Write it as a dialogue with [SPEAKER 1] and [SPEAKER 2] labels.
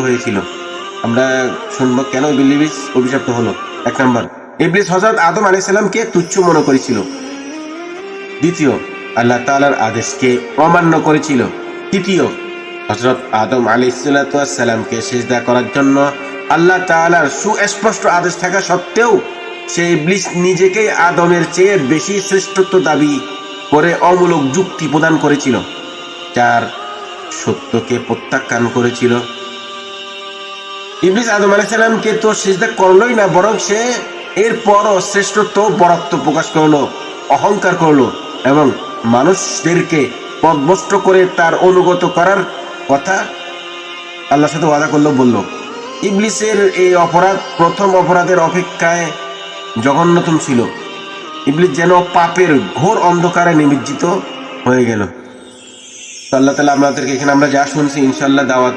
[SPEAKER 1] হয়েছিল। আমরা শুনবো কেন ইবলিস অভিশপ্ত হলো। 1 নম্বর, ইবলিস হযরত আদম আলাইহিস সালামকে তুচ্ছ মনে করেছিল। দ্বিতীয়, আল্লাহ তাআলার আদেশকে অমান্য করেছিল। তৃতীয়, হযরত আদম আলাইহিস সালামকে সিজদা করার জন্য আল্লাহ তাআলার সুস্পষ্ট আদেশ থাকা সত্ত্বেও সে ইবলিস নিজেকেই আদমের চেয়ে বেশি শ্রেষ্ঠত্ব দাবি করে অমূলক যুক্তি প্রদান করেছিল। 4, সত্যকে প্রত্যাখ্যান করেছিল। ইবলিস আদম আলাইহিস সালামকে তো সিজদা করলোই না, বরং সে এরপরও শ্রেষ্ঠত্ব বরত্ব প্রকাশ করলো, অহংকার করলো এবং মানুষদেরকে পথভ্রষ্ট করে তার অনুগত করার কথা আল্লাহর সাথে ওয়াদা করলো, বলল। ইবলিসের এই অপরাধ প্রথম অপরাধের অপেক্ষায় জঘন্যতম ছিল। ইবলিস যেন পাপের ঘোর অন্ধকারে নিমজ্জিত হয়ে গেল। তো আল্লাহ তাআলা আমাদেরকে এখানে আমরা যা শুনছি ইনশাআল্লাহ দাওয়াত